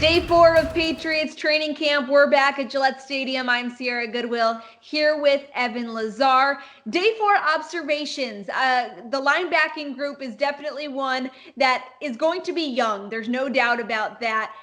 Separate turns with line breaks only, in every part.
Day 4 of Patriots training camp. We're back at Gillette Stadium. I'm Sierra Goodwill here with Evan Lazar. Day 4 observations. The linebacking group is definitely one that is going to be young. There's no doubt about that.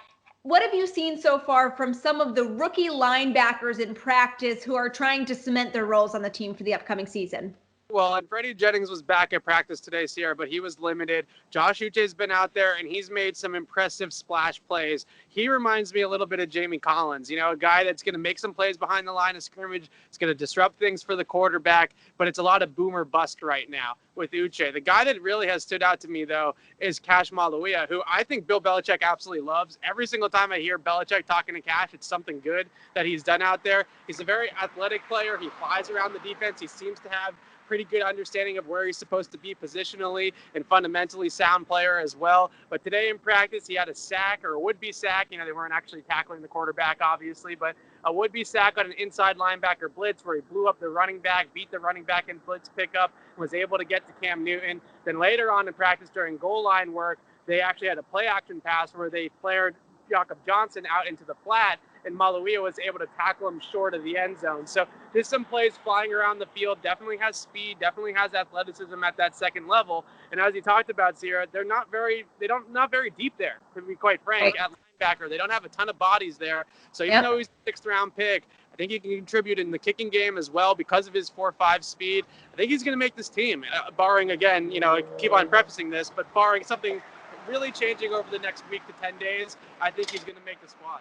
What have you seen so far from some of the rookie linebackers in practice who are trying to cement their roles on the team for the upcoming season?
Well, Anfernee Jennings was back at practice today, Sierra, but he was limited. Josh Uche has been out there, and he's made some impressive splash plays. He reminds me a little bit of Jamie Collins, a guy that's going to make some plays behind the line of scrimmage. It's going to disrupt things for the quarterback, but it's a lot of boom or bust right now with Uche. The guy that really has stood out to me, though, is Caash Maluia, who I think Bill Belichick absolutely loves. Every single time I hear Belichick talking to Caash, it's something good that he's done out there. He's a very athletic player. He flies around the defense. He seems to have pretty good understanding of where he's supposed to be positionally and fundamentally sound player as well. But today in practice, he had a sack or a would-be sack. They weren't actually tackling the quarterback, obviously, but a would-be sack on an inside linebacker blitz where he blew up the running back, beat the running back in blitz pickup, was able to get to Cam Newton. Then later on in practice during goal line work, they actually had a play-action pass where they flared Jakob Johnson out into the flat, and Maluia was able to tackle him short of the end zone. So just some plays flying around the field, definitely has speed, definitely has athleticism at that second level. And as you talked about, Sierra, they're not very deep there, to be quite frank, at linebacker. They don't have a ton of bodies there. So even though he's a sixth-round pick, I think he can contribute in the kicking game as well because of his 4.5 speed. I think he's going to make this team, barring, again, I keep on prefacing this, but barring something really changing over the next week to 10 days, I think he's going to make the squad.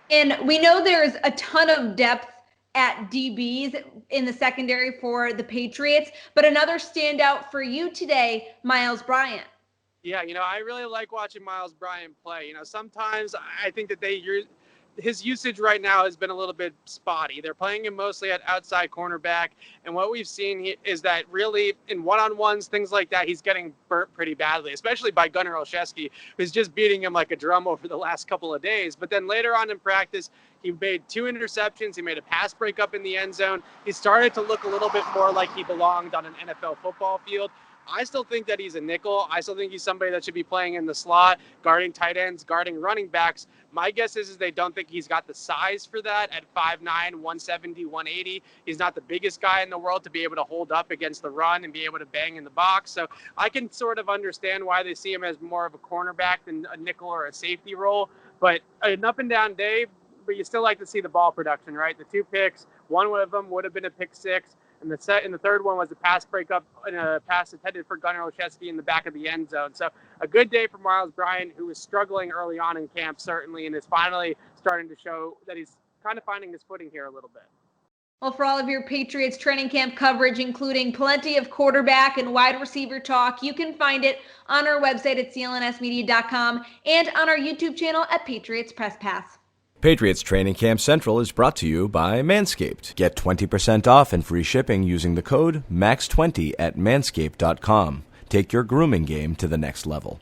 And we know there's a ton of depth at DBs in the secondary for the Patriots, but another standout for you today, Myles Bryant.
Yeah, I really like watching Myles Bryant play. Sometimes I think that his usage right now has been a little bit spotty. They're playing him mostly at outside cornerback, and what we've seen is that really in one-on-ones, things like that, he's getting burnt pretty badly, especially by Gunnar Olszewski, who's just beating him like a drum over the last couple of days. But then later on in practice, he made 2 interceptions. He made a pass breakup in the end zone. He started to look a little bit more like he belonged on an NFL football field. I still think that he's a nickel. I still think he's somebody that should be playing in the slot, guarding tight ends, guarding running backs. My guess is they don't think he's got the size for that at 5'9", 170, 180. He's not the biggest guy in the world to be able to hold up against the run and be able to bang in the box. So I can sort of understand why they see him as more of a cornerback than a nickel or a safety role. But an up and down day, but you still like to see the ball production, right? The 2 picks, one of them would have been a pick 6. And the third one was a pass breakup and a pass intended for Gunnar Olszewski in the back of the end zone. So a good day for Myles Bryant, who was struggling early on in camp, certainly, and is finally starting to show that he's kind of finding his footing here a little bit.
Well, for all of your Patriots training camp coverage, including plenty of quarterback and wide receiver talk, you can find it on our website at clnsmedia.com and on our YouTube channel at Patriots Press Pass.
Patriots Training Camp Central is brought to you by Manscaped. Get 20% off and free shipping using the code MAX20 at manscaped.com. Take your grooming game to the next level.